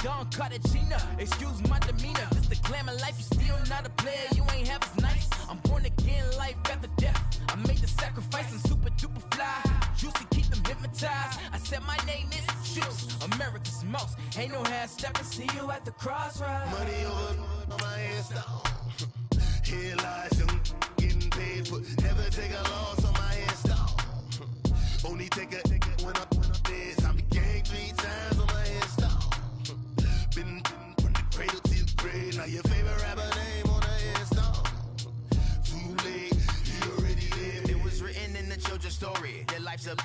Don Cartagena, excuse my demeanor. This the glamour life, you still not a player, you ain't half as nice. I'm born again, life after death. I made the sacrifice, I'm super duper fly. Juicy, keep them hypnotized. I said my name is Juice, America's most. Ain't no half stepping, see you at the crossroads. Money over on my headstone. Here lies them getting paid for. Never take a loss on my headstone. Only take a when I'm dead. I'm gang 3 times on my headstone. Been from the cradle to the grave. Now your favorite rapper name on the headstone. Too late, you already lived. It was written in the children's story. Their life's a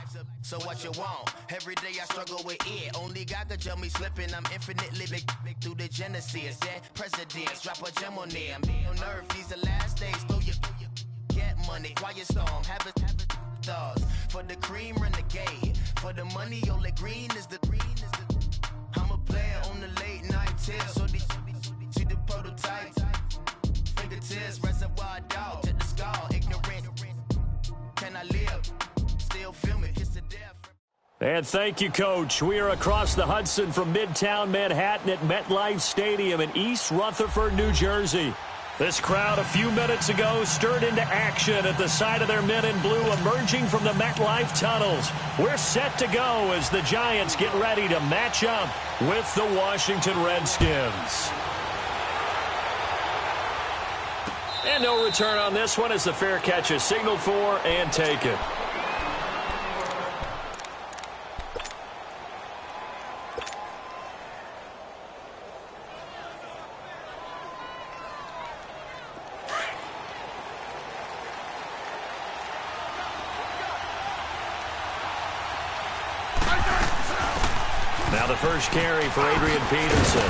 so what you want? Every day I struggle with it. Only God could tell me slipping. I'm infinitely big through the genesis. Dead presidents, drop a gem on there. I'm on earth, these the last days. Throw your get money, quiet storm, have it thoughts. For the cream, renegade. For the money, only green is the. I'm a player on the late night tip. So these see the prototype. Fingertips, reservoir dog to the skull. Ignorant. Can I live? Still film it, kiss to death. And thank you, Coach. We are across the Hudson from Midtown Manhattan at MetLife Stadium in East Rutherford, New Jersey. This crowd a few minutes ago stirred into action at the side of their men in blue emerging from the MetLife tunnels. We're set to go as the Giants get ready to match up with the Washington Redskins. And no return on this one as the fair catch is signaled for and taken. Now the first carry for Adrian Peterson.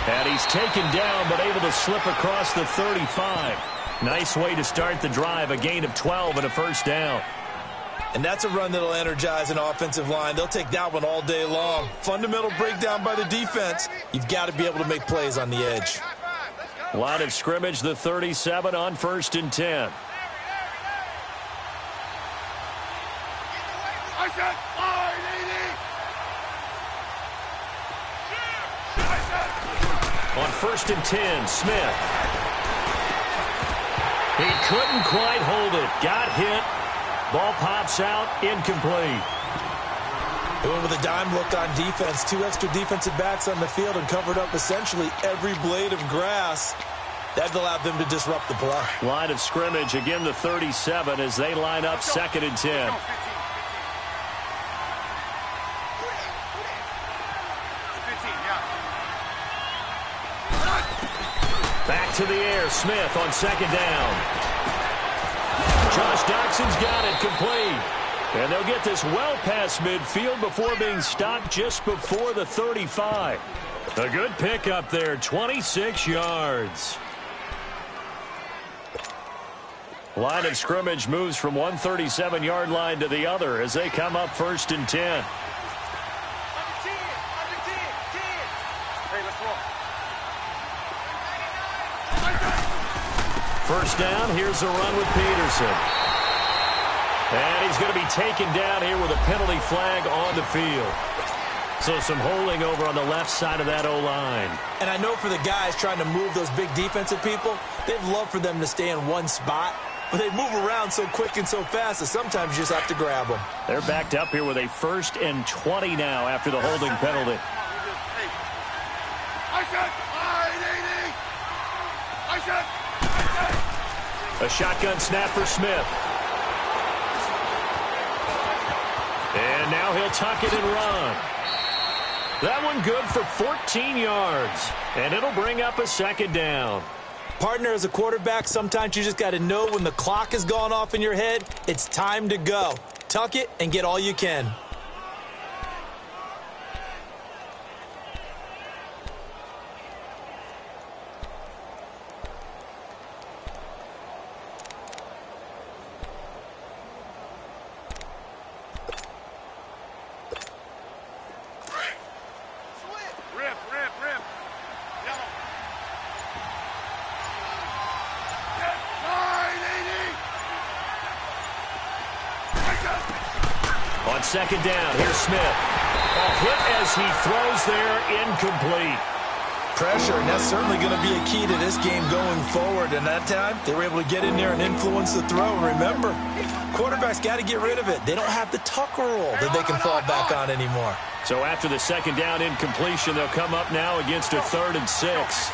And he's taken down but able to slip across the 35. Nice way to start the drive, a gain of 12 and a first down. And that's a run that'll energize an offensive line. They'll take that one all day long. Fundamental breakdown by the defense. You've got to be able to make plays on the edge. Line of scrimmage, the 37 on 1st and 10. On 1st and 10, Smith. He couldn't quite hold it. Got hit. Ball pops out, incomplete. Going with a dime look on defense. 2 extra defensive backs on the field and covered up essentially every blade of grass. That allowed them to disrupt the play. Line of scrimmage, again the 37 as they line up 2nd and 10. Back to the air, Smith on 2nd down. Josh Doxson's got it, complete. And they'll get this well past midfield before being stopped just before the 35. A good pickup there, 26 yards. Line of scrimmage moves from one 37-yard line to the other as they come up 1st and 10. First down, here's a run with Peterson. And he's going to be taken down here with a penalty flag on the field. So some holding over on the left side of that O-line. And I know for the guys trying to move those big defensive people, they'd love for them to stay in one spot. But they move around so quick and so fast that sometimes you just have to grab them. They're backed up here with a 1st and 20 now after the holding penalty. A shotgun snap for Smith. And now he'll tuck it and run. That one good for 14 yards. And it'll bring up a 2nd down. Partner, as a quarterback, sometimes you just got to know when the clock has gone off in your head, it's time to go. Tuck it and get all you can. On 2nd down, here's Smith. A hit as he throws there, incomplete. pressure, and that's certainly going to be a key to this game going forward. And that time, they were able to get in there and influence the throw. And remember, quarterbacks got to get rid of it. They don't have the tuck rule that they can fall back on anymore. So after the second down incompletion, they'll come up now against a 3rd and 6.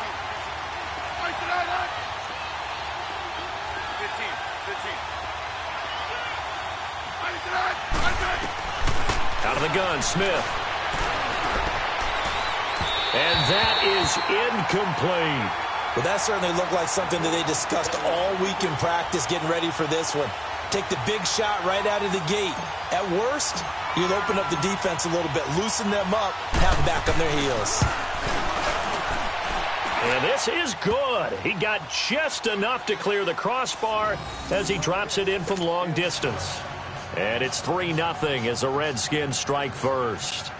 Out of the gun, Smith. And that is incomplete. Well, that certainly looked like something that they discussed all week in practice getting ready for this one. Take the big shot right out of the gate. At worst, you'll open up the defense a little bit, loosen them up, have them back on their heels. And this is good. He got just enough to clear the crossbar as he drops it in from long distance. And it's 3-0 as the Redskins strike first.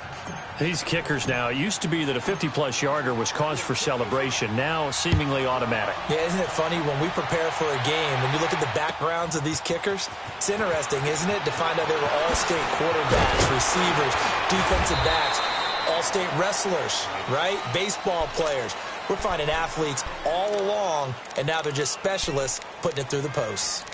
These kickers now, it used to be that a 50-plus yarder was cause for celebration, now seemingly automatic. Yeah, isn't it funny when we prepare for a game, when you look at the backgrounds of these kickers, it's interesting, isn't it, to find out they were all-state quarterbacks, receivers, defensive backs, all-state wrestlers, right? Baseball players. We're finding athletes all along, and now they're just specialists putting it through the posts.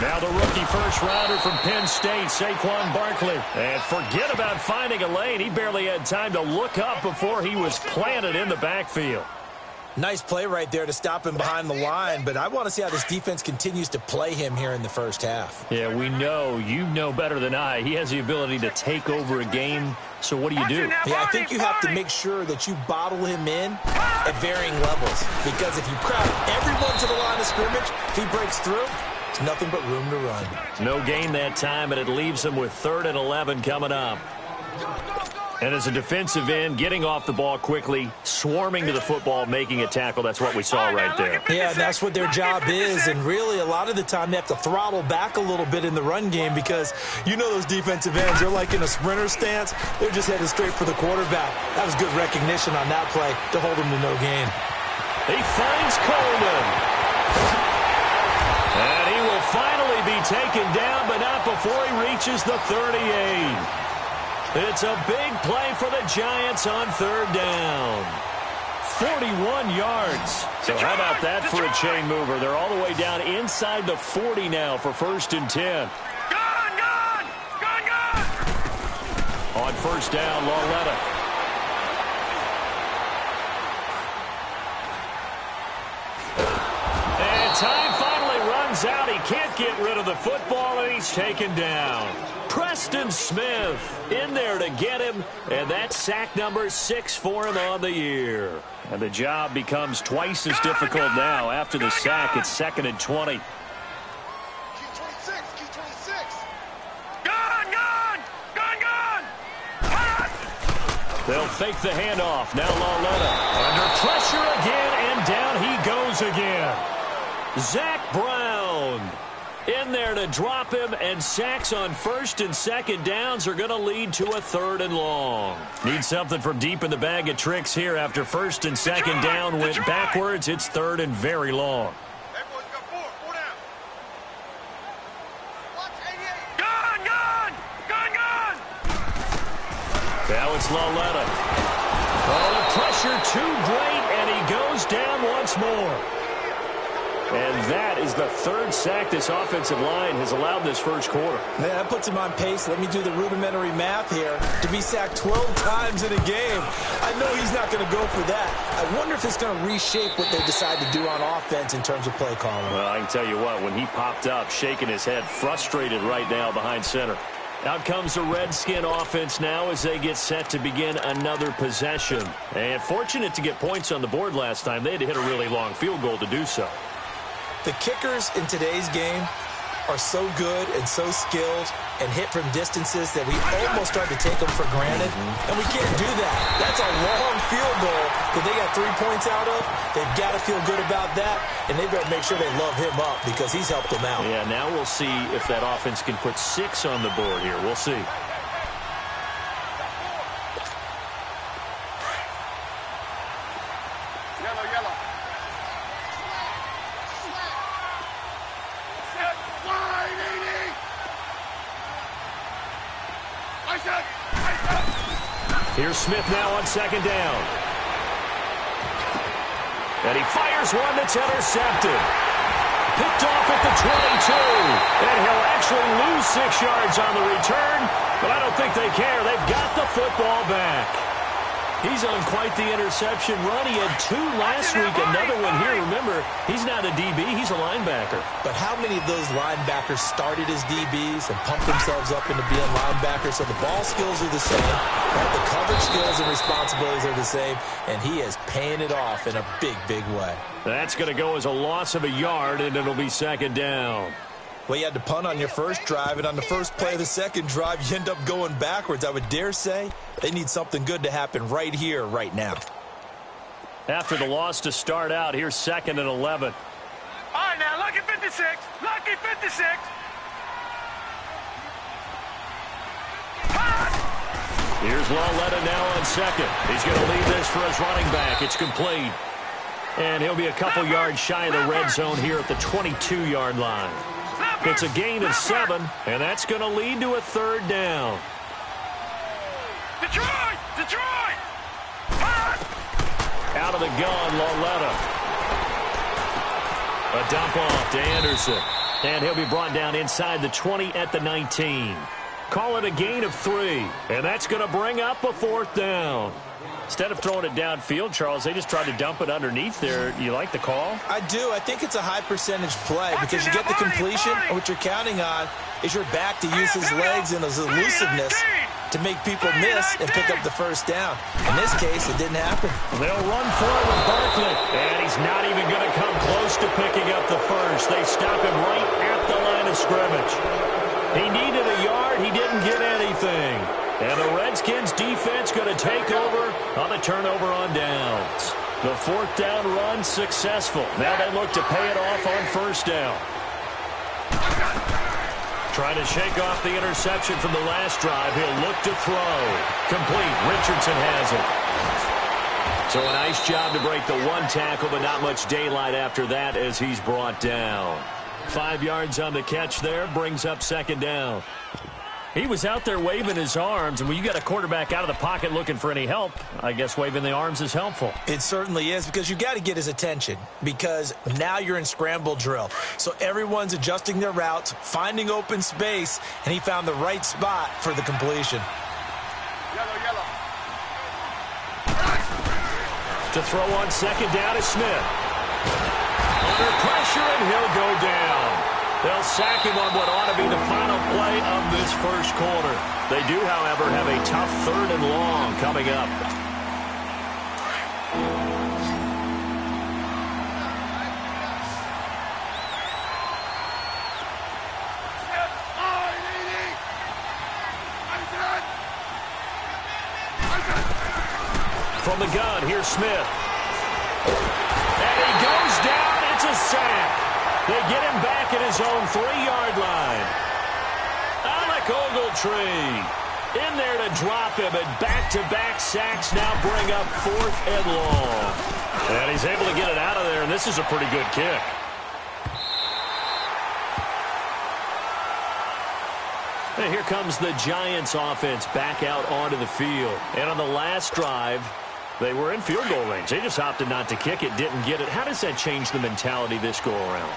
Now the rookie first-rounder from Penn State, Saquon Barkley. And forget about finding a lane. He barely had time to look up before he was planted in the backfield. Nice play right there to stop him behind the line, but I want to see how this defense continues to play him here in the first half. Yeah, we know. You know better than I. He has the ability to take over a game, so what do you do? Yeah, I think you have to make sure that you bottle him in at varying levels, because if you crowd everyone to the line of scrimmage, if he breaks through, it's nothing but room to run. No gain that time, and it leaves him with 3rd and 11 coming up. And as a defensive end, getting off the ball quickly, swarming to the football, making a tackle, that's what we saw right there. Yeah, that's what their job is, and really a lot of the time they have to throttle back a little bit in the run game because you know those defensive ends, they're like in a sprinter stance. They're just headed straight for the quarterback. That was good recognition on that play to hold him to no gain. He finds Coleman. And he will finally be taken down, but not before he reaches the 38. It's a big play for the Giants on 3rd down. 41 yards. So how about that for a chain mover? They're all the way down inside the 40 now for 1st and 10. On 1st down, Lauletta. And time finally runs out. He can't get rid of the football, and he's taken down. Preston Smith in there to get him, and that's sack number 6 for him on the year. And the job becomes twice as difficult now. After the sack, it's 2nd and 20. They'll fake the handoff. Now Lauletta under pressure again, and down he goes again. Zach Brown in there to drop him, and sacks on 1st and 2nd downs are going to lead to a 3rd and long. Need something from deep in the bag of tricks here after 1st and 2nd down went backwards. It's 3rd and very long. Now it's Lauletta. Oh, the pressure too great, and he goes down once more. And that is the 3rd sack this offensive line has allowed this first quarter. Man, that puts him on pace. Let me do the rudimentary math here. To be sacked 12 times in a game, I know he's not going to go for that. I wonder if it's going to reshape what they decide to do on offense in terms of play calling. Well, I can tell you what, when he popped up, shaking his head, frustrated right now behind center. Out comes the Redskin offense now as they get set to begin another possession. And fortunate to get points on the board last time. They had to hit a really long field goal to do so. The kickers in today's game, are so good and so skilled and hit from distances that we almost start to take them for granted, and we can't do that. That's a long field goal that they got 3 points out of. They've got to feel good about that, and they better make sure they love him up because he's helped them out. Yeah, now we'll see if that offense can put 6 on the board here. We'll see. Here's Smith now on second down. And he fires one that's intercepted. Picked off at the 22. And he'll actually lose 6 yards on the return, but I don't think they care. They've got the football back. He's on quite the interception run. He had 2 last week, another one here. Remember, he's not a DB, he's a linebacker. But how many of those linebackers started as DBs and pumped themselves up into being linebackers? So the ball skills are the same, right? The coverage skills and responsibilities are the same, and he is paying it off in a big, big way. That's going to go as a loss of a yard, and it'll be second down. Well, you had to punt on your first drive, and on the first play of the second drive, you end up going backwards. I would dare say they need something good to happen right here, right now. After the loss to start out, here's 2nd and 11. All right, now, lucky 56. Lucky 56. Here's Lawletta now on second. He's going to lead this for his running back. It's complete. And he'll be a couple yards shy of the red zone here at the 22-yard line. It's a gain of 7, and that's going to lead to a 3rd down. Detroit! Detroit! Out of the gun, Lawletta. A dump off to Anderson. And he'll be brought down inside the 20 at the 19. Call it a gain of 3, and that's going to bring up a 4th down. Instead of throwing it downfield, Charles, they just tried to dump it underneath there. You like the call? I do. I think it's a high percentage play because you get the completion, and what you're counting on is your back to use his legs and his elusiveness to make people miss and pick up the first down. In this case, it didn't happen. They'll run for it with Barkley, and he's not even going to come close to picking up the first. They stop him right at the line of scrimmage. He needed a yard. He didn't get anything. And the Redskins defense going to take over on the turnover on downs. The 4th down run successful. Now they look to pay it off on 1st down. Trying to shake off the interception from the last drive. He'll look to throw. Complete. Richardson has it. So a nice job to break the 1 tackle, but not much daylight after that as he's brought down. 5 yards on the catch there, brings up 2nd down. He was out there waving his arms, and when you got a quarterback out of the pocket looking for any help, I guess waving the arms is helpful. It certainly is, because you got to get his attention, because now you're in scramble drill. So everyone's adjusting their routes, finding open space, and he found the right spot for the completion. Yellow. To throw on 2nd down is Smith. Under pressure, and he'll go down. They'll sack him on what ought to be the final play of this first quarter. They do, however, have a tough 3rd and long coming up. From the gun, here's Smith. And he goes down. It's a sack. They get him back at his own 3-yard line. Alec Ogletree in there to drop him, and back-to-back sacks now bring up 4th and long. And he's able to get it out of there, and this is a pretty good kick. And here comes the Giants offense back out onto the field. And on the last drive, they were in field goal range. They just opted not to kick it, didn't get it. How does that change the mentality this go-around?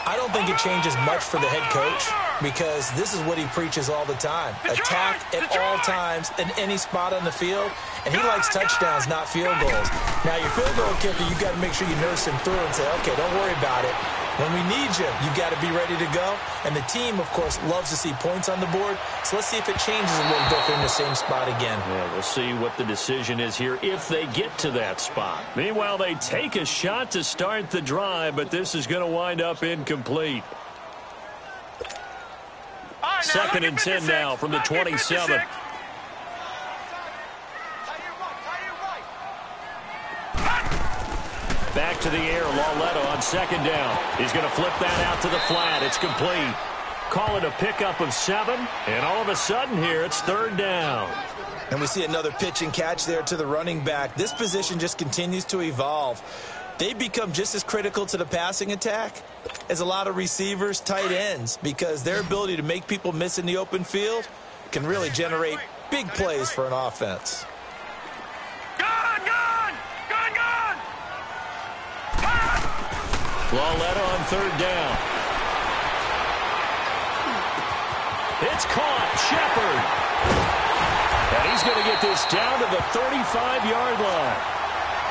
I don't think it changes much for the head coach, because this is what he preaches all the time. Attack at all times in any spot on the field, and he likes touchdowns, not field goals. Now, your field goal kicker, you've got to make sure you nurse him through and say, okay, don't worry about it. When we need you, you've got to be ready to go. And the team, of course, loves to see points on the board. So let's see if it changes a little bit in the same spot again. Yeah, we'll see what the decision is here if they get to that spot. Meanwhile, they take a shot to start the drive, but this is going to wind up incomplete. 2nd and 10 now from the 27. Back to the air, Lauletta on 2nd down. He's going to flip that out to the flat. It's complete. Call it a pickup of 7, and all of a sudden here it's 3rd down. And we see another pitch and catch there to the running back. This position just continues to evolve. They become just as critical to the passing attack as a lot of receivers, tight ends, because their ability to make people miss in the open field can really generate big plays for an offense. Lauletta on 3rd down. It's caught. Shepard. And he's going to get this down to the 35-yard line.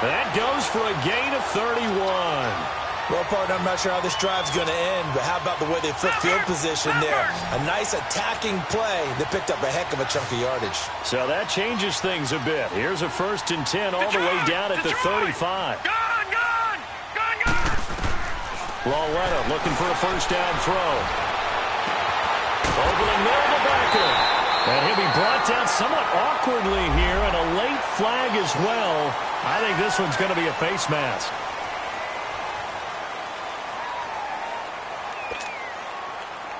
That goes for a gain of 31. Well, partner, I'm not sure how this drive's going to end, but how about the way they flipped field position there? A nice attacking play that picked up a heck of a chunk of yardage. So that changes things a bit. Here's a 1st and 10 all the way down at the 35. Lauletta looking for a 1st down throw. Over the middle of the backer. And he'll be brought down somewhat awkwardly here, and a late flag as well. I think this one's going to be a face mask.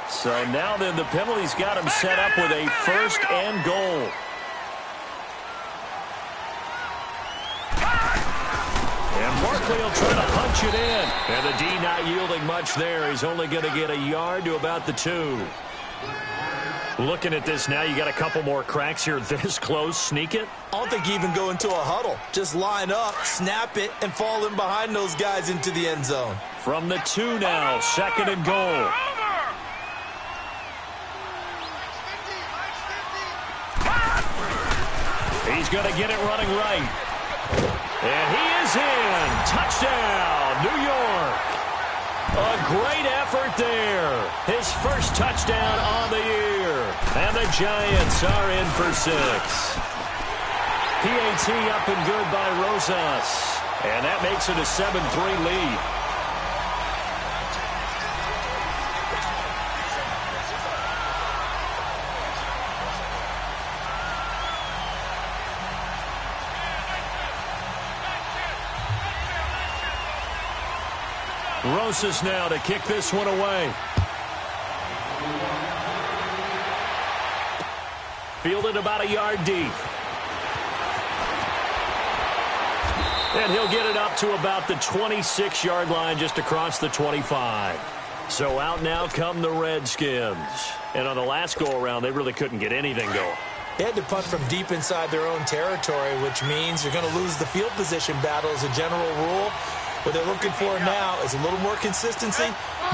So now then the penalty's got him set up with a 1st and goal. And Barkley will try to punch it in. And the D not yielding much there. He's only going to get a yard to about the 2. Looking at this now, you got a couple more cracks here this close. Sneak it? I don't think you even go into a huddle. Just line up, snap it, and fall in behind those guys into the end zone. From the 2 now, 2nd and goal. He's going to get it running right. And he is in. Touchdown, New York. A great effort there. His first touchdown on the year. And the Giants are in for 6. PAT up and good by Rosas. And that makes it a 7-3 lead. Rosas now to kick this one away. Fielded about a yard deep. And he'll get it up to about the 26-yard line just across the 25. So out now come the Redskins. And on the last go-around, they really couldn't get anything going. They had to punt from deep inside their own territory, which means you're going to lose the field position battle as a general rule. What they're looking for now is a little more consistency,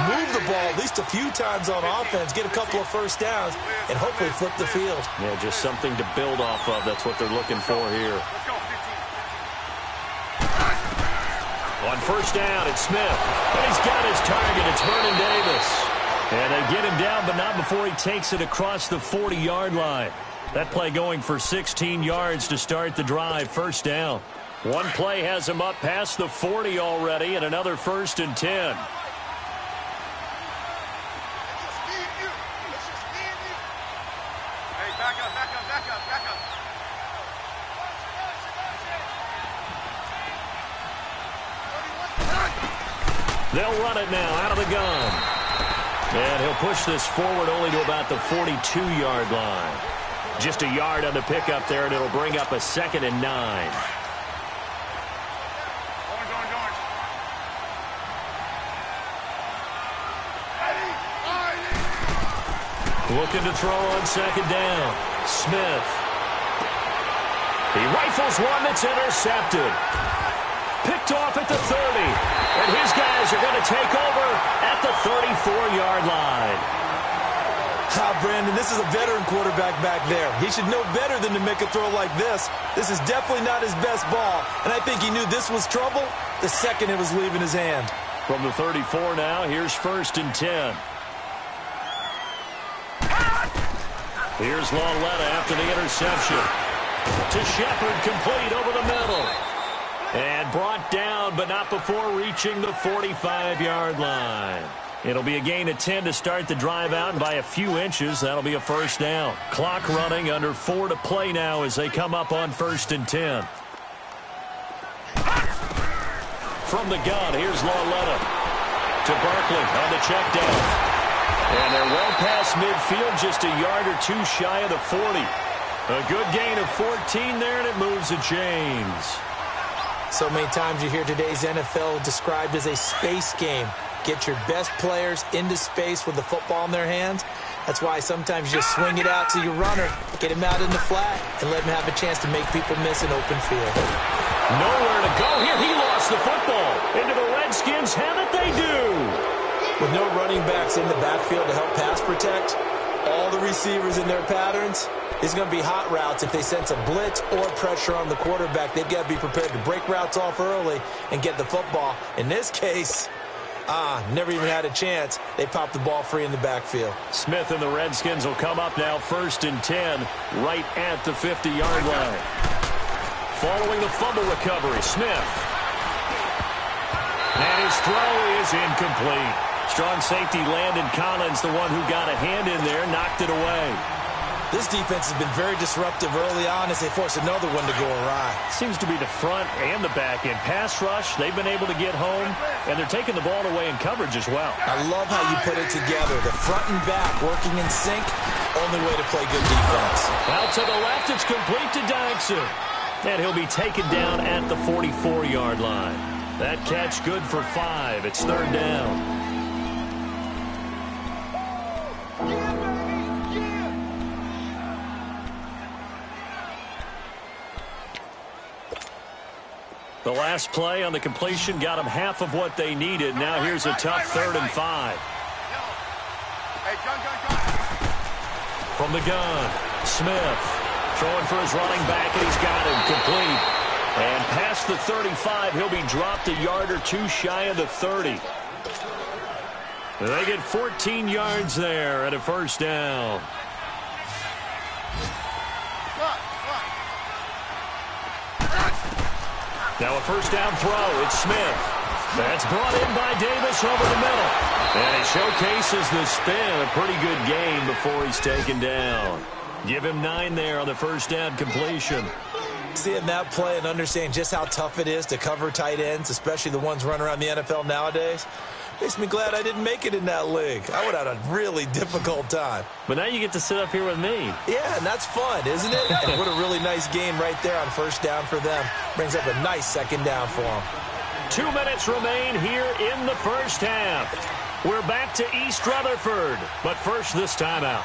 move the ball at least a few times on offense, get a couple of 1st downs, and hopefully flip the field. Yeah, just something to build off of. That's what they're looking for here. On 1st down, it's Smith. And he's got his target. It's Vernon Davis. And they get him down, but not before he takes it across the 40-yard line. That play going for 16 yards to start the drive. 1st down. One play has him up past the 40 already, and another 1st and 10. They'll run it now out of the gun. And he'll push this forward only to about the 42-yard line. Just a yard on the pickup there, and it'll bring up a 2nd and 9. Looking to throw on 2nd down. Smith. He rifles one that's intercepted. Picked off at the 30. And his guys are going to take over at the 34-yard line. Brandon, this is a veteran quarterback back there. He should know better than to make a throw like this. This is definitely not his best ball. And I think he knew this was trouble the second it was leaving his hand. From the 34 now, here's 1st and 10. Here's Lauletta after the interception. To Shepard, complete over the middle. And brought down, but not before reaching the 45-yard line. It'll be a gain of 10 to start the drive out, and by a few inches, that'll be a first down. Clock running, under 4 to play now as they come up on 1st and 10. From the gun, here's Lauletta to Barkley on the check down. And they're well past midfield, just a yard or two shy of the 40. A good gain of 14 there, and it moves the chains. So many times you hear today's NFL described as a space game. Get your best players into space with the football in their hands. That's why sometimes you just swing it out to your runner, get him out in the flat, and let him have a chance to make people miss an open field. Nowhere to go here. He lost the football. Into the Redskins. Have it they do. With no running backs in the backfield to help pass protect, all the receivers in their patterns, it's going to be hot routes. If they sense a blitz or pressure on the quarterback, they've got to be prepared to break routes off early and get the football. In this case, never even had a chance. They popped the ball free in the backfield. Smith and the Redskins will come up now 1st and 10 right at the 50-yard line. Following the fumble recovery, Smith. And his throw is incomplete. Strong safety Landon Collins, the one who got a hand in there, knocked it away. This defense has been very disruptive early on as they force another one to go awry. Seems to be the front and the back end. Pass rush, they've been able to get home, and they're taking the ball away in coverage as well. I love how you put it together. The front and back working in sync, only way to play good defense. Out to the left, it's complete to Dyson. And he'll be taken down at the 44-yard line. That catch good for 5. It's 3rd down. The last play on the completion got them half of what they needed. Now here's a tough 3rd and 5. From the gun, Smith throwing for his running back, and he's got him complete. And past the 35, he'll be dropped a yard or two shy of the 30. They get 14 yards there at a first down. Now a first down throw. It's Smith. That's brought in by Davis over the middle. And he showcases the spin. A pretty good game before he's taken down. Give him 9 there on the first down completion. Seeing that play and understanding just how tough it is to cover tight ends, especially the ones running around the NFL nowadays, makes me glad I didn't make it in that league. I would have had a really difficult time. But now you get to sit up here with me. Yeah, and that's fun, isn't it? And what a really nice game right there on first down for them. Brings up a nice second down for them. 2 minutes remain here in the first half. We're back to East Rutherford. But first, this timeout.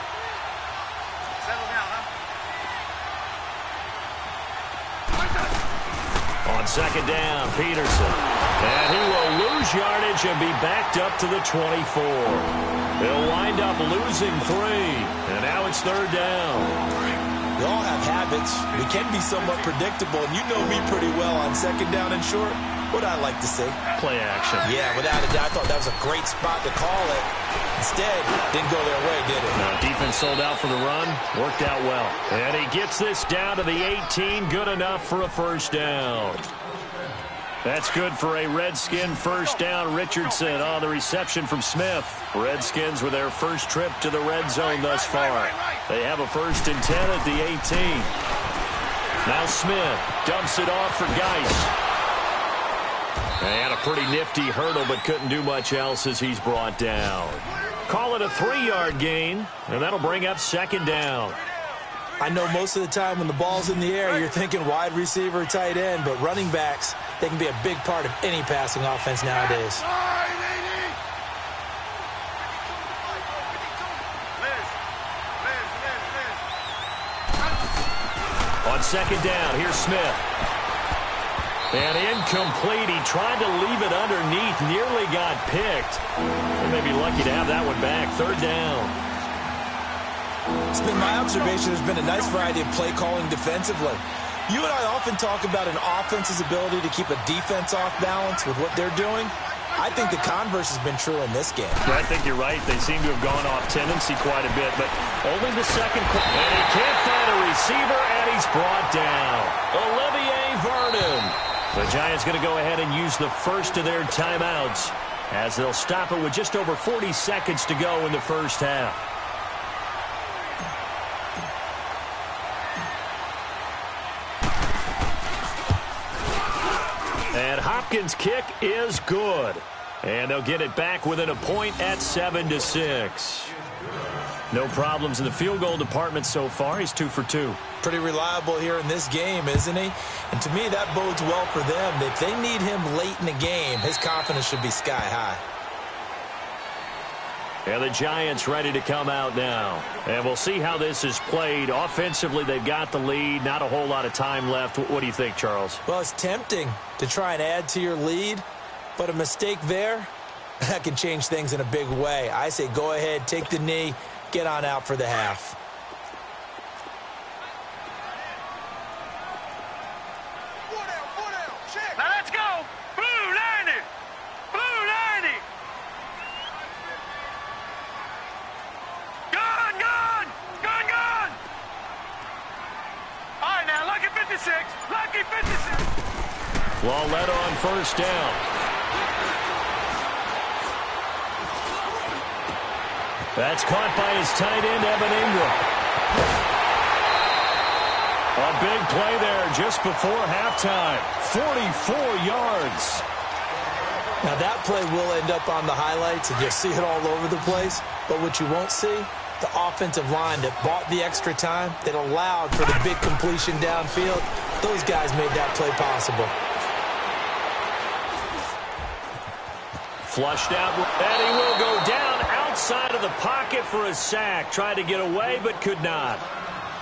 On second down, Peterson. And he will lose yardage and be backed up to the 24. They'll wind up losing 3. And now it's 3rd down. We all have habits. We can be somewhat predictable. And you know me pretty well on second down and short. What I like to see. Play action. Yeah, without a doubt. I thought that was a great spot to call it. Instead, didn't go their way, did it? No, defense sold out for the run. Worked out well. And he gets this down to the 18. Good enough for a first down. That's good for a Redskin first down. Richardson on the reception from Smith. Redskins with their first trip to the red zone thus far. They have a 1st and 10 at the 18. Now Smith dumps it off for Geis. They had a pretty nifty hurdle, but couldn't do much else as he's brought down. Call it a 3-yard gain, and that'll bring up second down. I know most of the time when the ball's in the air, you're thinking wide receiver, tight end, but running backs, they can be a big part of any passing offense nowadays. On second down, here's Smith. And incomplete. He tried to leave it underneath, nearly got picked. They may be lucky to have that one back. 3rd down. It's been my observation there's been a nice variety of play calling defensively. You and I often talk about an offense's ability to keep a defense off balance with what they're doing. I think the converse has been true in this game. I think you're right. They seem to have gone off tendency quite a bit, but only the second quarter. And he can't find a receiver, and he's brought down. Olivier Vernon. The Giants going to go ahead and use the first of their timeouts. as they'll stop it with just over 40 seconds to go in the first half. And Hopkins' kick is good. And they'll get it back within a point at 7-6. No problems in the field goal department so far. He's 2 for 2. Pretty reliable here in this game, isn't he? And to me, that bodes well for them. If they need him late in the game, his confidence should be sky high. And the Giants ready to come out now. And we'll see how this is played. Offensively, they've got the lead. Not a whole lot of time left. What do you think, Charles? Well, it's tempting to try and add to your lead, but a mistake there, that can change things in a big way. I say go ahead, take the knee, get on out for the half. Now let's go. Blue 90. Blue 90. Good. Good. All right, now, lucky 56. Lucky 56. Lauletta on first down. That's caught by his tight end, Evan Ingram. A big play there just before halftime. 44 yards. Now that play will end up on the highlights, and you'll see it all over the place. But what you won't see, the offensive line that bought the extra time, that allowed for the big completion downfield, those guys made that play possible. Flushed out, and he will go down outside of the pocket for a sack. Tried to get away, but could not.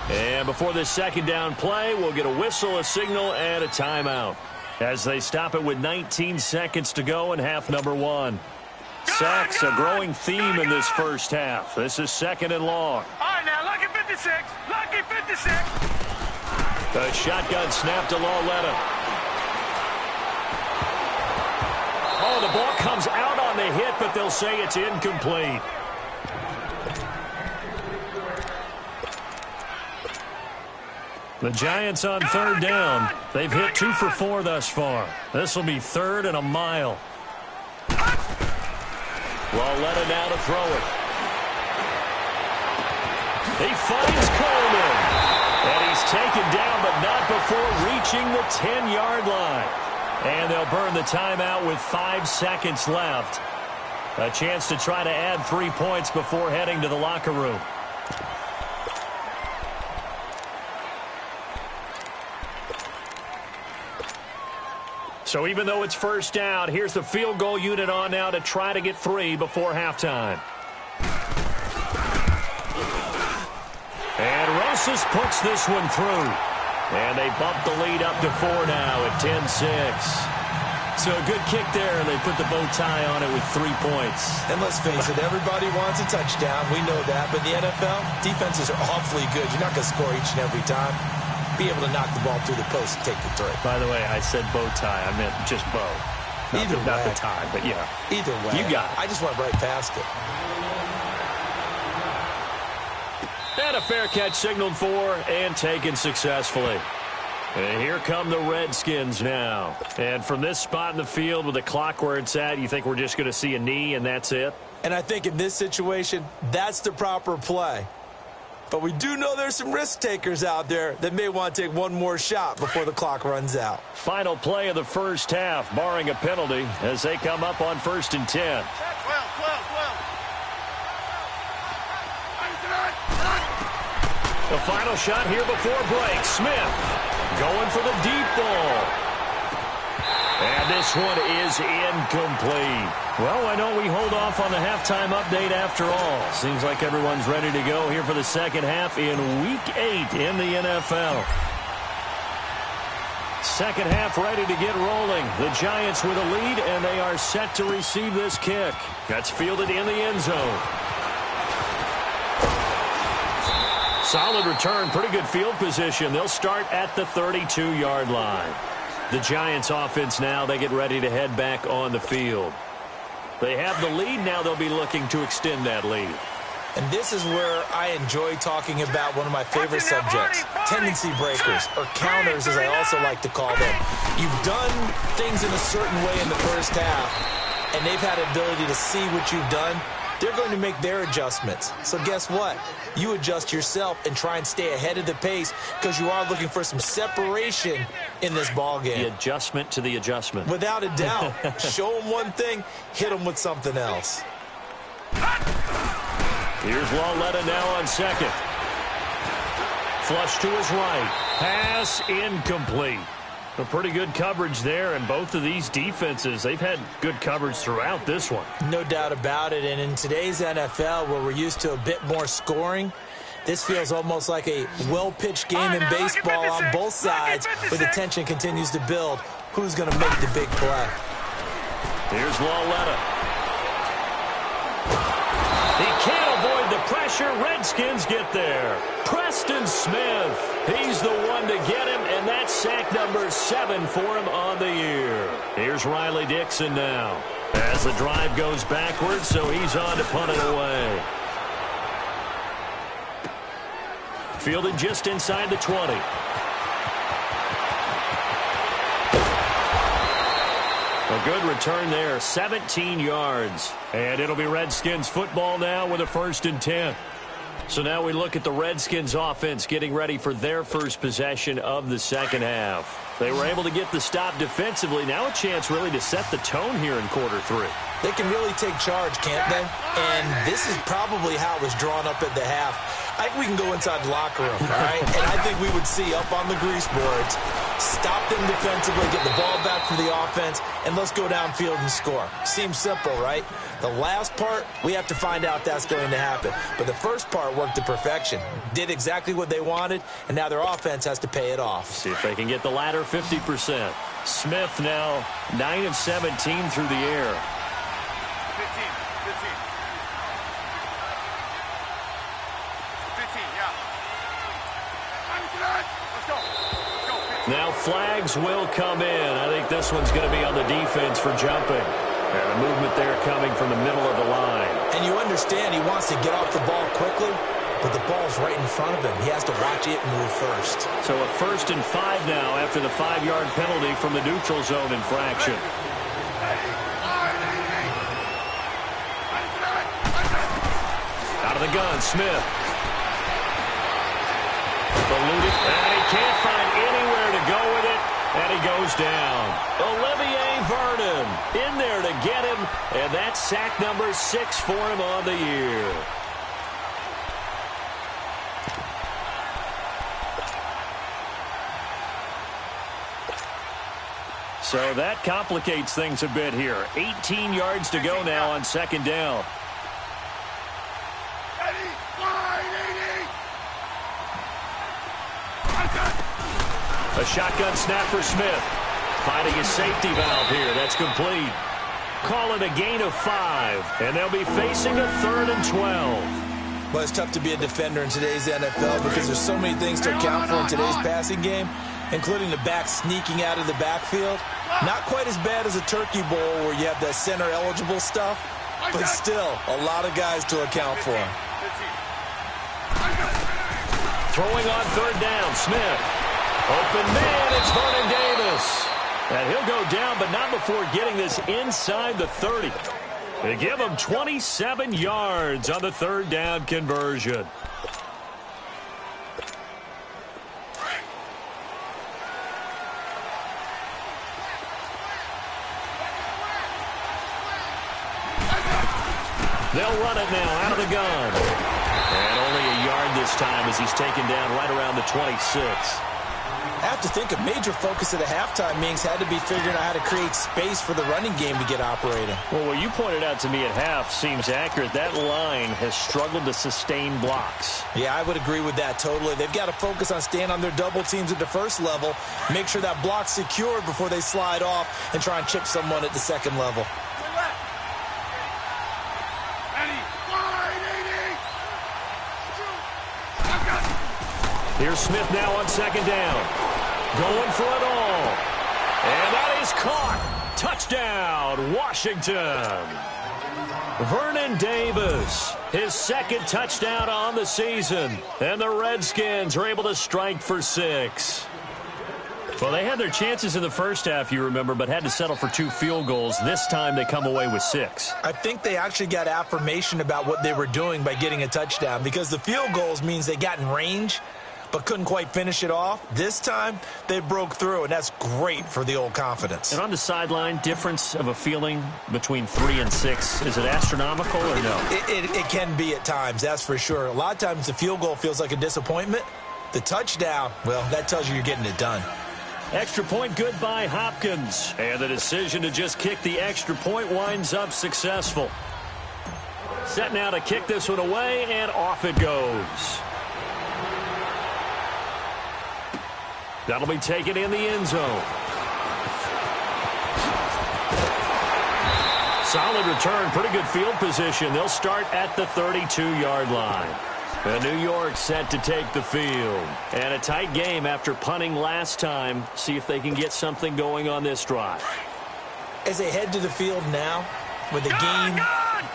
And before this second down play, we'll get a whistle, a signal, and a timeout as they stop it with 19 seconds to go in half number 1. Sacks, a growing theme in this first half. This is second and long. All right, now, lucky 56. Lucky 56. The shotgun snap to Lauletta. Oh, the ball comes out on the hit, but they'll say it's incomplete. The Giants on third down. They've hit 2 for 4 thus far. This will be third and a mile. Lauletta now to throw it. He finds Coleman. And he's taken down, but not before reaching the 10-yard line. And they'll burn the timeout with 5 seconds left. A chance to try to add 3 points before heading to the locker room. So even though it's first down, here's the field goal unit on now to try to get 3 before halftime. And Rosas puts this one through. And they bump the lead up to 4 now at 10-6. So a good kick there, and they put the bow tie on it with 3 points. And let's face it, everybody wants a touchdown. We know that. But in the NFL, defenses are awfully good. You're not going to score each and every time. Be able to knock the ball through the post and take the 3. By the way, I said bow tie. I meant just bow. Not the tie, but yeah. Either way. You got it. I just went right past it. And a fair catch signaled for and taken successfully. And here come the Redskins now. And from this spot in the field with the clock where it's at, you think we're just going to see a knee and that's it? And I think in this situation, that's the proper play. But we do know there's some risk takers out there that may want to take one more shot before the clock runs out. Final play of the first half, barring a penalty, as they come up on 1st and 10. 12. The final shot here before break. Smith going for the deep ball. And this one is incomplete. Well, why don't we hold off on the halftime update after all? Seems like everyone's ready to go here for the second half in Week 8 in the NFL. Second half ready to get rolling. The Giants with a lead, and they are set to receive this kick. That's fielded in the end zone. Solid return, pretty good field position. They'll start at the 32-yard line. The Giants offense now, they get ready to head back on the field. They have the lead. Now they'll be looking to extend that lead. And this is where I enjoy talking about one of my favorite subjects, tendency breakers, or counters as I also like to call them. You've done things in a certain way in the first half. and they've had the ability to see what you've done, they're going to make their adjustments. So guess what? You adjust yourself and try and stay ahead of the pace because you are looking for some separation in this ball game. The adjustment to the adjustment. Without a doubt. Show them one thing, hit them with something else. Here's Lauletta now on second. Flush to his right. Pass incomplete. A pretty good coverage there, and both of these defenses, they've had good coverage throughout this one. No doubt about it, and in today's NFL, where we're used to a bit more scoring, this feels almost like a well-pitched game in baseball on both sides, where the tension continues to build. Who's going to make the big play? Here's Lauletta. He can't avoid the pressure. Redskins get there. Preston Smith. He's the one to get him, and that's sack number 7 for him on the year. Here's Riley Dixon now. As the drive goes backwards, so he's on to punt it away. Fielded just inside the 20. A good return there, 17 yards. And it'll be Redskins football now with a 1st and 10. So now we look at the Redskins offense getting ready for their first possession of the second half. They were able to get the stop defensively. Now a chance really to set the tone here in quarter 3. They can really take charge, can't they? And this is probably how it was drawn up at the half. I think we can go inside the locker room, all right? And I think we would see up on the grease boards, stop them defensively, get the ball back for the offense, and let's go downfield and score. Seems simple, right? The last part, we have to find out that's going to happen. But the first part worked to perfection. Did exactly what they wanted, and now their offense has to pay it off. See if they can get the latter 50%. Smith now 9 of 17 through the air. 15, yeah. Let's go. Now flags will come in. I think this one's going to be on the defense for jumping. And the movement there coming from the middle of the line. And you understand he wants to get off the ball quickly, but the ball's right in front of him. He has to watch it move first. So a 1st and 5 now after the 5-yard penalty from the neutral zone infraction. Out of the gun, Smith. Eluded, and he can't find anywhere to go with it, and he goes down. Olivier Vernon in there to get him, and that's sack number 6 for him on the year. So that complicates things a bit here. 18 yards to go now on 2nd down. A shotgun snap for Smith. Finding his safety valve here. That's complete. Call it a gain of 5. And they'll be facing a 3rd and 12. Well, it's tough to be a defender in today's NFL because there's so many things to account for in today's passing game, including the back sneaking out of the backfield. Not quite as bad as a turkey bowl where you have that center-eligible stuff, but still a lot of guys to account for. Throwing on 3rd down, Smith. Open man, it's Vernon Davis. And he'll go down, but not before getting this inside the 30. They give him 27 yards on the 3rd down conversion. They'll run it now out of the gun. And only a yard this time as he's taken down right around the 26. I have to think a major focus at the halftime meetings had to be figuring out how to create space for the running game to get operating. Well, what you pointed out to me at half seems accurate. That line has struggled to sustain blocks. Yeah, I would agree with that totally. They've got to focus on staying on their double teams at the first level, make sure that block's secured before they slide off and try and chip someone at the second level. Here's Smith now on 2nd down. Going for it all. And that is caught. Touchdown, Washington. Vernon Davis, his 2nd touchdown on the season. And the Redskins are able to strike for 6. Well, they had their chances in the first half, you remember, but had to settle for 2 field goals. This time they come away with 6. I think they actually got affirmation about what they were doing by getting a touchdown, because the field goals means they got in range but couldn't quite finish it off. This time they broke through, and that's great for the old confidence. And on the sideline, difference of a feeling between 3 and 6, is it astronomical or no? It can be at times, that's for sure. A lot of times the field goal feels like a disappointment. The touchdown, well, that tells you you're getting it done. Extra point good by Hopkins. And the decision to just kick the extra point winds up successful. Set now to kick this one away, and off it goes. That'll be taken in the end zone. Solid return, pretty good field position. They'll start at the 32-yard line. And New York set to take the field. And a tight game after punting last time. See if they can get something going on this drive. As they head to the field now, with the game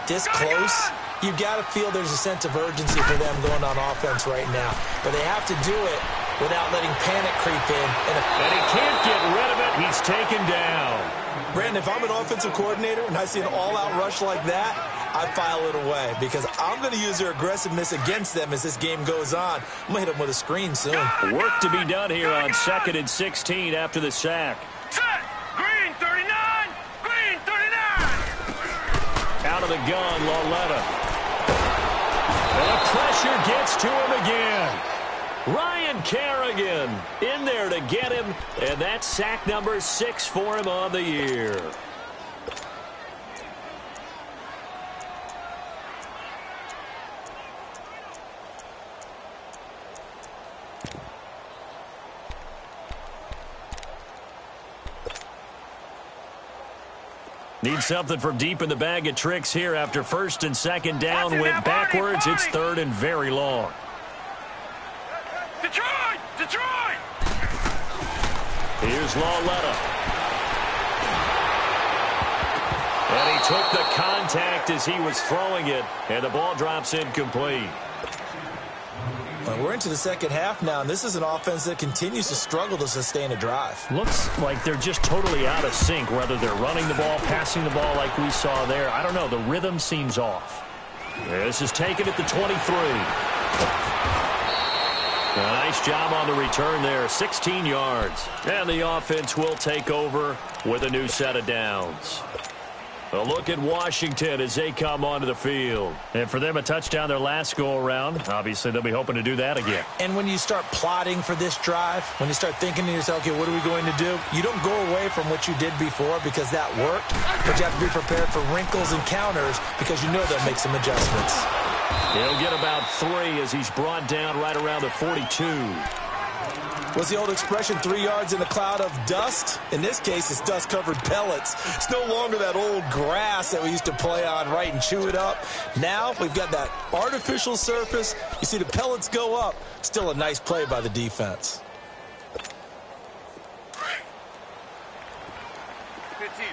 this close, you've got to feel there's a sense of urgency for them going on offense right now. But they have to do it without letting panic creep in. And he can't get rid of it. He's taken down. Brandon, if I'm an offensive coordinator and I see an all-out rush like that, I file it away because I'm going to use their aggressiveness against them as this game goes on. I'm going to hit them with a screen soon. Work to be done here on 2nd and 16 after the sack. Set. Green 39. Green 39. Out of the gun, Lauletta. And the pressure gets to him again. Ryan Kerrigan in there to get him, and that's sack number 6 for him on the year. Need something from deep in the bag of tricks here after 1st and 2nd down. Went backwards. It's 3rd and very long. Detroit! Detroit! Here's Lauletta. And he took the contact as he was throwing it, and the ball drops incomplete. Well, we're into the second half now, and this is an offense that continues to struggle to sustain a drive. Looks like they're just totally out of sync, whether they're running the ball, passing the ball like we saw there. I don't know. The rhythm seems off. This is taken at the 23. A nice job on the return there, 16 yards. And the offense will take over with a new set of downs. A look at Washington as they come onto the field. And for them, a touchdown their last go-around. Obviously, they'll be hoping to do that again. And when you start plotting for this drive, when you start thinking to yourself, okay, what are we going to do? You don't go away from what you did before because that worked. But you have to be prepared for wrinkles and counters because you know they'll make some adjustments. He'll get about 3 as he's brought down right around the 42. What's the old expression, 3 yards in a cloud of dust? In this case, it's dust-covered pellets. It's no longer that old grass that we used to play on, right, and chew it up. Now we've got that artificial surface. You see the pellets go up. Still a nice play by the defense. 15.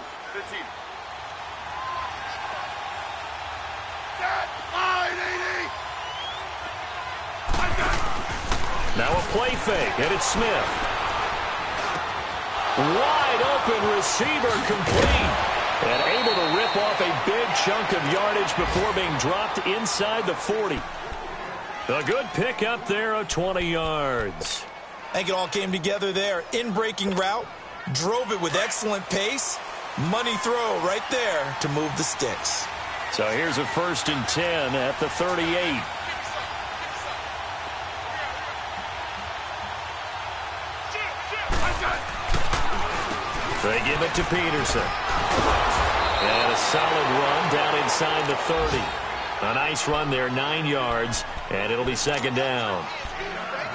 Now a play fake, and it's Smith. Wide open receiver complete. And able to rip off a big chunk of yardage before being dropped inside the 40. A good pickup there of 20 yards. I think it all came together there. In-breaking route, drove it with excellent pace. Money throw right there to move the sticks. So here's a 1st and 10 at the 38. They give it to Peterson. And a solid run down inside the 30. A nice run there, 9 yards, and it'll be 2nd down.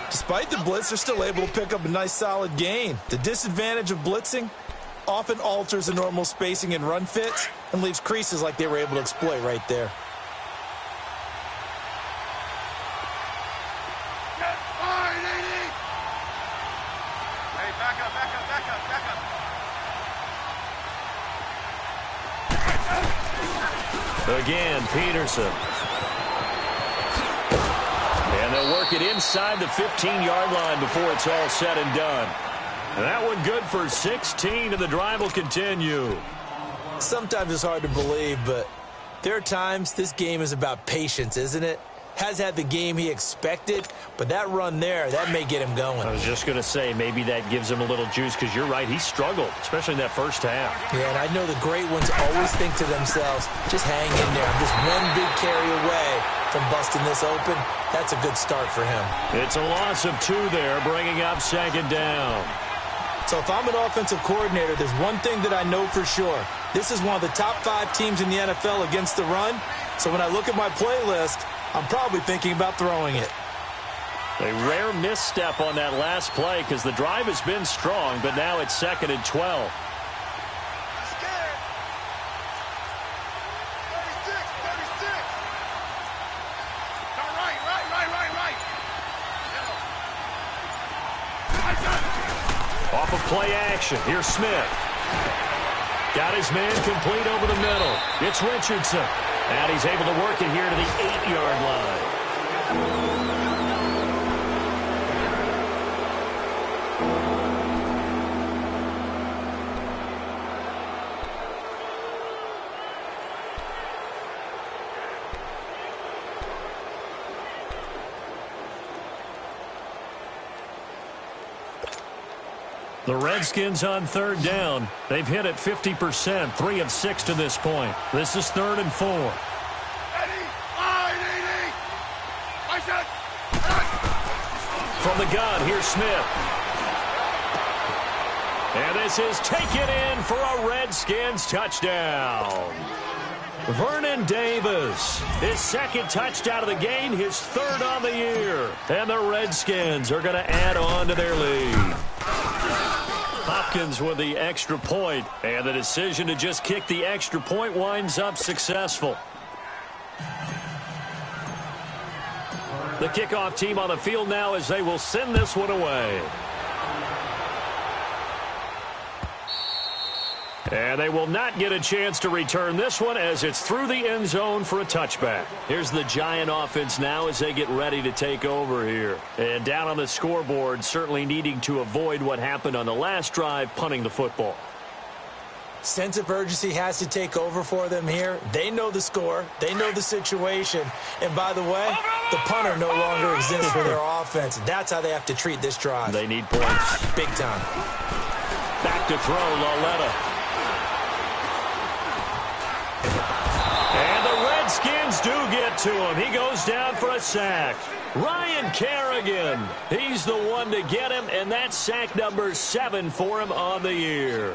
Despite the blitz, they're still able to pick up a nice solid gain. The disadvantage of blitzing often alters the normal spacing and run fits and leaves creases like they were able to exploit right there. Hey, back up. Again, Peterson. And they'll work it inside the 15-yard line before it's all said and done. And that one good for 16, and the drive will continue. Sometimes it's hard to believe, but there are times this game is about patience, isn't it? Has had the game he expected, but that run there, that may get him going. I was just going to say, maybe that gives him a little juice, because you're right, he struggled, especially in that first half. Yeah, and I know the great ones always think to themselves, just hang in there. I'm just one big carry away from busting this open. That's a good start for him. It's a loss of 2 there, bringing up second down. So if I'm an offensive coordinator, there's one thing that I know for sure. This is one of the top 5 teams in the NFL against the run. So when I look at my playlist, I'm probably thinking about throwing it. A rare misstep on that last play because the drive has been strong, but now it's 2nd and 12. Off of play action. Here's Smith. Got his man complete over the middle. It's Richardson. And he's able to work it here to the 8-yard line. The Redskins on 3rd down. They've hit it 50%, 3 of 6 to this point. This is 3rd and 4. From the gun, here's Smith. And this is taken in for a Redskins touchdown. Vernon Davis, his 2nd touchdown of the game, his 3rd on the year. And the Redskins are going to add on to their lead. Hopkins with the extra point, and the decision to just kick the extra point winds up successful. The kickoff team on the field now as they will send this one away. And they will not get a chance to return this one as it's through the end zone for a touchback. Here's the Giant offense now as they get ready to take over here. And down on the scoreboard, certainly needing to avoid what happened on the last drive, punting the football. Sense of urgency has to take over for them here. They know the score. They know the situation. And by the way, the punter no longer exists for their offense. That's how they have to treat this drive. They need points. Big time. Back to throw, Lauletta. And the Redskins do get to him. He goes down for a sack. Ryan Kerrigan, he's the one to get him, and that's sack number 7 for him on the year.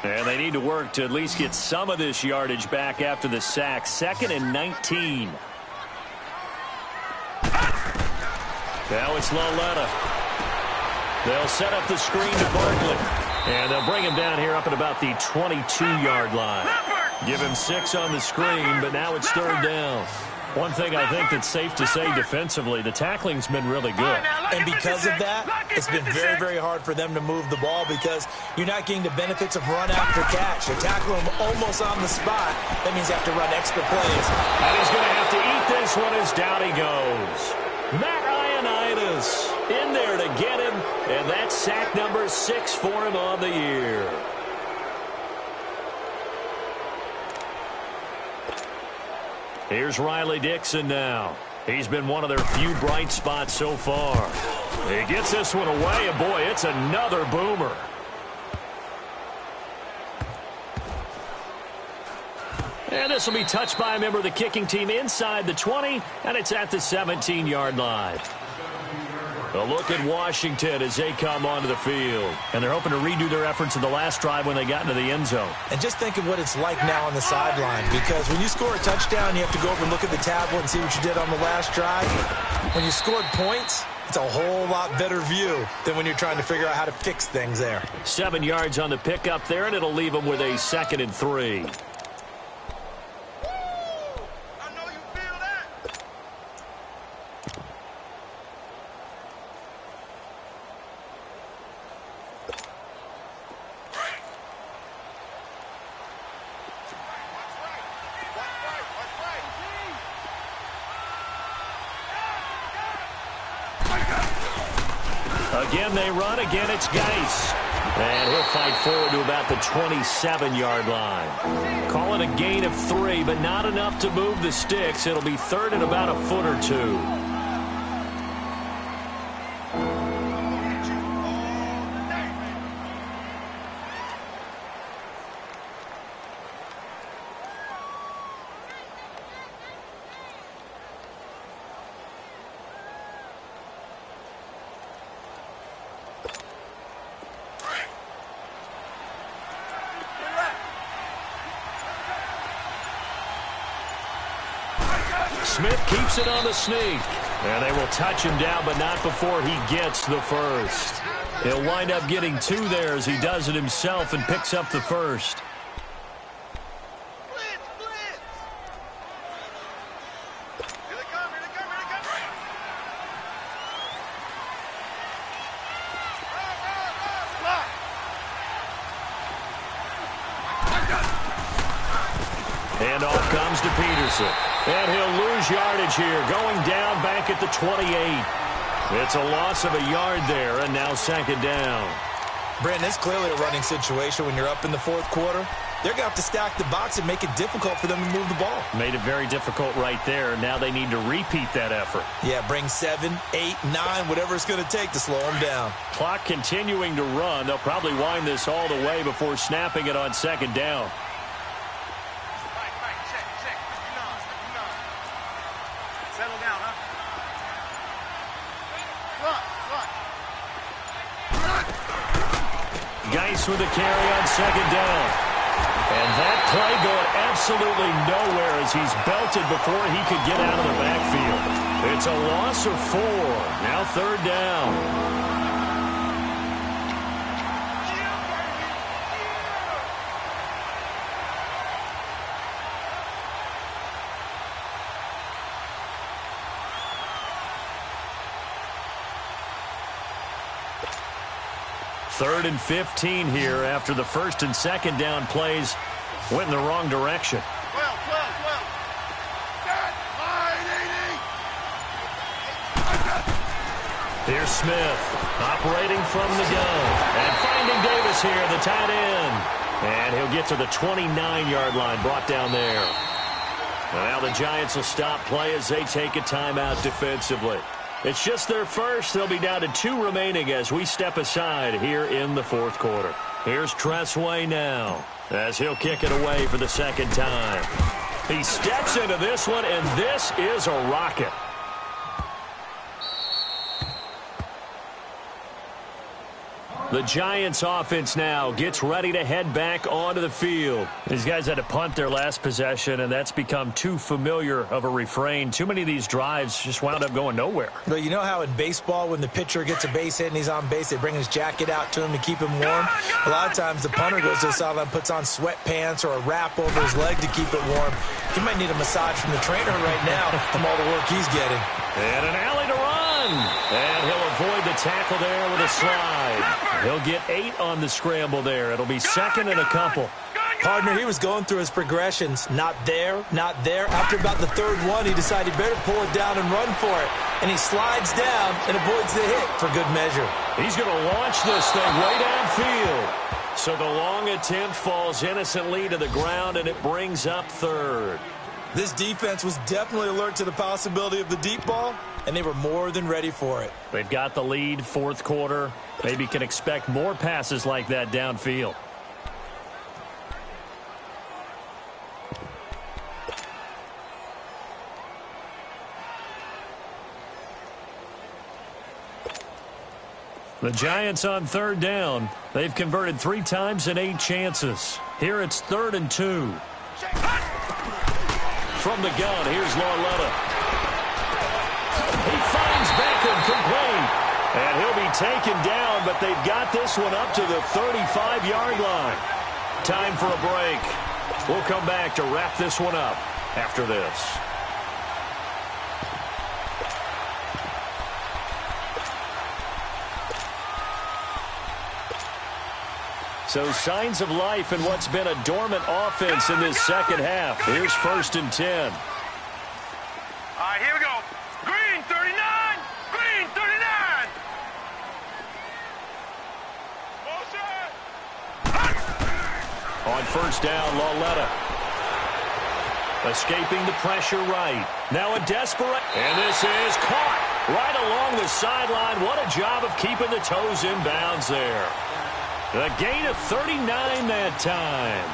And they need to work to at least get some of this yardage back after the sack. 2nd and 19. Now it's Lauletta. They'll set up the screen to Barkley. And they'll bring him down here up at about the 22-yard line. Give him 6 on the screen, but now it's 3rd down. One thing I think that's safe to say defensively, the tackling's been really good. And because of that, it's been very, very hard for them to move the ball because you're not getting the benefits of run after catch. You're tackling them almost on the spot. That means you have to run extra plays. And he's going to have to eat this one as down he goes. Matt Ioannidis in there to get him, and that's sack number 6 for him on the year. Here's Riley Dixon now. He's been one of their few bright spots so far. He gets this one away, and boy, it's another boomer. And this will be touched by a member of the kicking team inside the 20, and it's at the 17-yard line. A look at Washington as they come onto the field. And they're hoping to redo their efforts in the last drive when they got into the end zone. And just think of what it's like now on the sideline, because when you score a touchdown, you have to go over and look at the tablet and see what you did on the last drive. When you scored points, it's a whole lot better view than when you're trying to figure out how to fix things there. 7 yards on the pickup there, and it'll leave them with a 2nd and 3. Again, they run. Again, it's Geis. And he'll fight forward to about the 27-yard line. Call it a gain of 3, but not enough to move the sticks. It'll be third and about a foot or two. Smith keeps it on the sneak. And they will touch him down, but not before he gets the first. He'll wind up getting 2 there as he does it himself and picks up the first. And off comes to Peterson. And he'll lose yardage here, going down back at the 28. It's a loss of a yard there, and now second down. Brandon, it's clearly a running situation when you're up in the fourth quarter. They're going to have to stack the box and make it difficult for them to move the ball. Made it very difficult right there. Now they need to repeat that effort. Yeah, bring 7, 8, 9, whatever it's going to take to slow them down. Clock continuing to run. They'll probably wind this all the way before snapping it on second down. Geis with a carry on second down. And that play going absolutely nowhere as he's belted before he could get out of the backfield. It's a loss of 4. Now third down. Third and 15 here after the first and second down plays went in the wrong direction. Here's Smith operating from the gun and finding Davis here, the tight end. And he'll get to the 29-yard line, brought down there. Now the Giants will stop play as they take a timeout defensively. It's just their first. They'll be down to 2 remaining as we step aside here in the fourth quarter. Here's Tressway now as he'll kick it away for the second time. He steps into this one, and this is a rocket. The Giants offense now gets ready to head back onto the field. These guys had to punt their last possession, and that's become too familiar of a refrain. Too many of these drives just wound up going nowhere. Well, you know how in baseball when the pitcher gets a base hit and he's on base, they bring his jacket out to him to keep him warm? A lot of times the punter goes to the sideline, puts on sweatpants or a wrap over his leg to keep it warm. He might need a massage from the trainer right now from all the work he's getting. And an alley to run. And he'll avoid the tackle there with a slide. He'll get 8 on the scramble there. It'll be second and a couple. Partner, he was going through his progressions. Not there, not there. After about the third one, he decided he better pull it down and run for it. And he slides down and avoids the hit for good measure. He's going to launch this thing way downfield. So the long attempt falls innocently to the ground, and it brings up third. This defense was definitely alert to the possibility of the deep ball, and they were more than ready for it. They've got the lead, fourth quarter. Maybe can expect more passes like that downfield. The Giants on third down. They've converted 3 times in 8 chances. Here it's 3rd and 2. From the gun, here's Lauletta. He finds Beckham complete. And he'll be taken down, but they've got this one up to the 35-yard line. Time for a break. We'll come back to wrap this one up after this. So signs of life in what's been a dormant offense in this second half. Here's 1st and 10. All right, here we go. Green 39. Green 39. On first down, Lauletta. Escaping the pressure right. Now a desperate. And this is caught right along the sideline. What a job of keeping the toes in bounds there. A gain of 39 that time.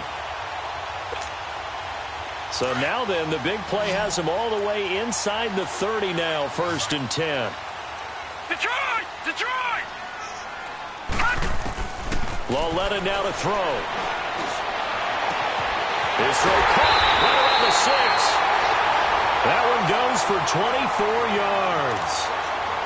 So now then, the big play has him all the way inside the 30 now, 1st and 10. Detroit! Detroit! Lauletta now to throw. His throw caught right around the 6. That one goes for 24 yards.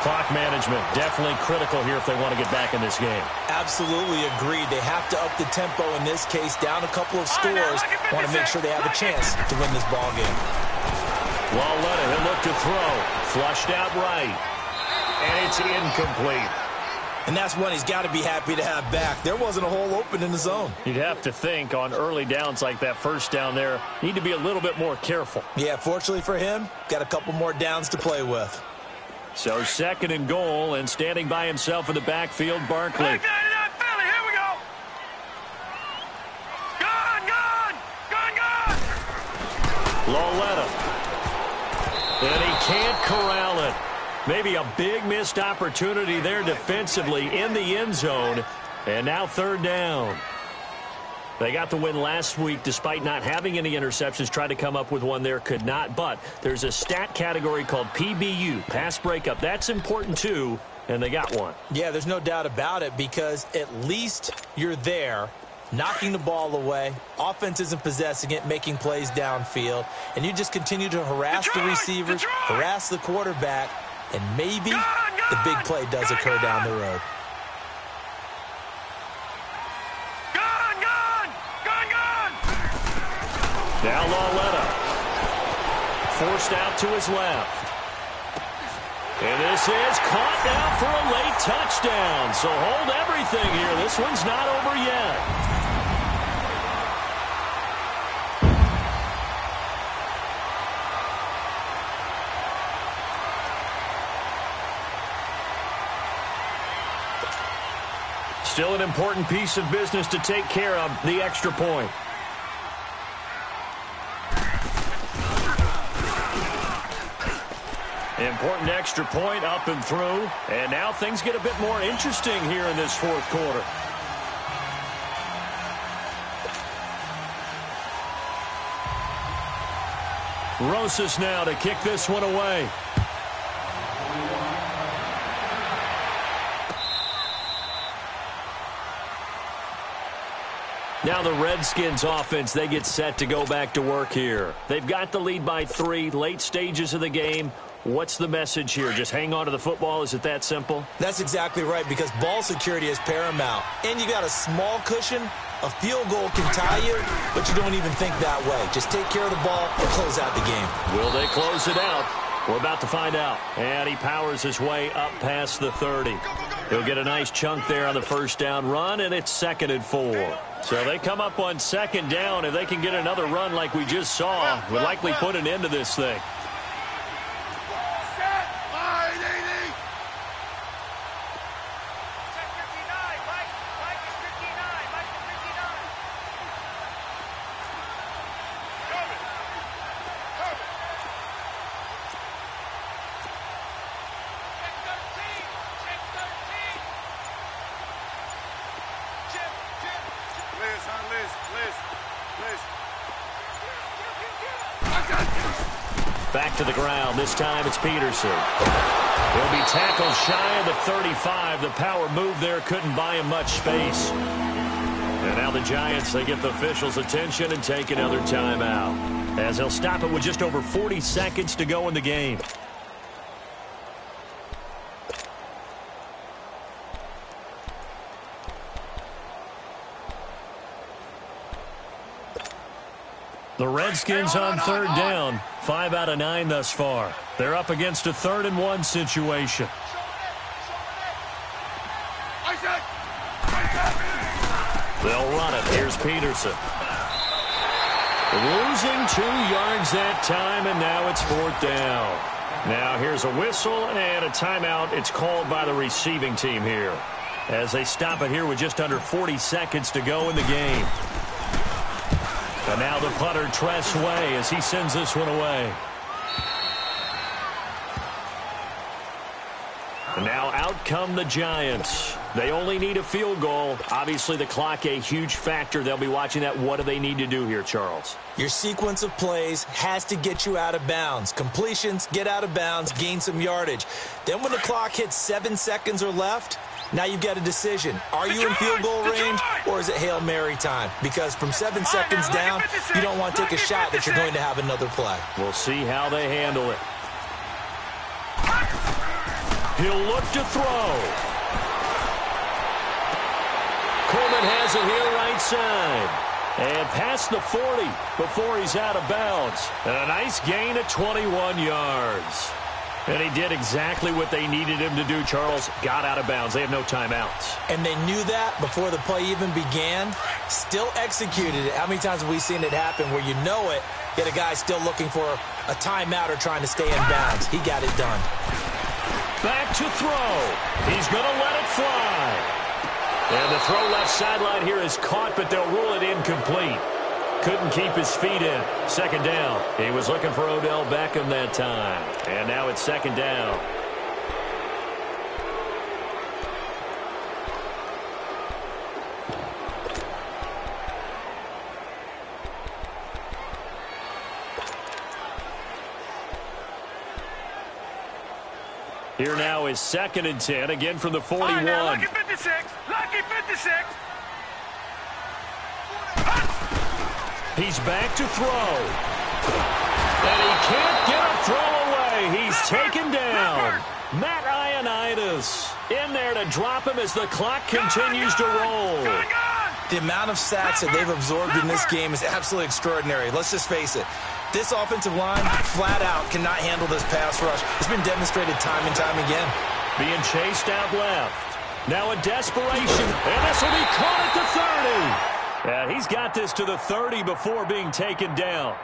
Clock management definitely critical here if they want to get back in this game. Absolutely agreed. They have to up the tempo in this case, down a couple of scores. Want to make sure they have a chance to win this ball game. Lauletta, he'll look to throw. Flushed out right. And it's incomplete. And that's one he's got to be happy to have back. There wasn't a hole open in the zone. You'd have to think on early downs like that first down there, need to be a little bit more careful. Yeah, fortunately for him, got a couple more downs to play with. So 2nd and goal, and standing by himself in the backfield, Barkley. Here we go. Gone, gone, gone, gone. Lauletta. And he can't corral it. Maybe a big missed opportunity there defensively in the end zone. And now 3rd down. They got the win last week despite not having any interceptions. Tried to come up with one there, could not. But there's a stat category called PBU, pass breakup. That's important too, and they got one. Yeah, there's no doubt about it because at least you're there, knocking the ball away. Offense isn't possessing it, making plays downfield. And you just continue to harass the receivers, harass the quarterback, and maybe the big play does occur down the road. Now Lauletta. Forced out to his left. And this is caught now for a late touchdown. So hold everything here. This one's not over yet. Still an important piece of business to take care of, the extra point. Important extra point up and through. And now things get a bit more interesting here in this 4th quarter. Rosas now to kick this one away. Now the Redskins offense, they get set to go back to work here. They've got the lead by 3, late stages of the game. What's the message here? Just hang on to the football? Is it that simple? That's exactly right, because ball security is paramount. And you got a small cushion. A field goal can tie you, but you don't even think that way. Just take care of the ball and close out the game. Will they close it out? We're about to find out. And he powers his way up past the 30. He'll get a nice chunk there on the first down run, and it's 2nd and 4. So they come up on 2nd down. If they can get another run like we just saw, would likely put an end to this thing. Back to the ground. This time it's Peterson. He'll be tackled shy of the 35. The power move there couldn't buy him much space. And now the Giants, they get the officials' attention and take another timeout, as they'll stop it with just over 40 seconds to go in the game. The Redskins on 3rd down. 5 out of 9 thus far. They're up against a 3rd and 1 situation. They'll run it. Here's Peterson. Losing 2 yards that time, and now it's 4th down. Now here's a whistle and a timeout. It's called by the receiving team here, as they stop it here with just under 40 seconds to go in the game. And now the punter Tress Way as he sends this one away. And now out come the Giants. They only need a field goal. Obviously, the clock a huge factor. They'll be watching that. What do they need to do here, Charles? Your sequence of plays has to get you out of bounds. Completions, get out of bounds, gain some yardage. Then when the clock hits 7 seconds or left, now you've got a decision. Are you in field goal range or is it Hail Mary time? Because from 7 seconds down, you don't want to take a shot that you're going to have another play. We'll see how they handle it. He'll look to throw. Coleman has it here right side. And past the 40 before he's out of bounds. And a nice gain of 21 yards. And he did exactly what they needed him to do, Charles. Got out of bounds. They have no timeouts. And they knew that before the play even began. Still executed it. How many times have we seen it happen where you know it, yet a guy still looking for a timeout or trying to stay in bounds? He got it done. Back to throw. He's going to let it fly. And the throw left sideline here is caught, but they'll rule it incomplete. Couldn't keep his feet in. Second down. He was looking for Odell Beckham that time. And now it's second down. Here now is 2nd and 10, again from the 41. Lucky 56. Lucky 56. He's back to throw. And he can't get a throw away. He's taken down. Matt Ioannidis in there to drop him as the clock continues to roll. The amount of sacks that they've absorbed in this game is absolutely extraordinary. Let's just face it. This offensive line, flat out, cannot handle this pass rush. It's been demonstrated time and time again. Being chased out left. Now a desperation. And this will be caught at the 30. Yeah, he's got this to the 30 before being taken down.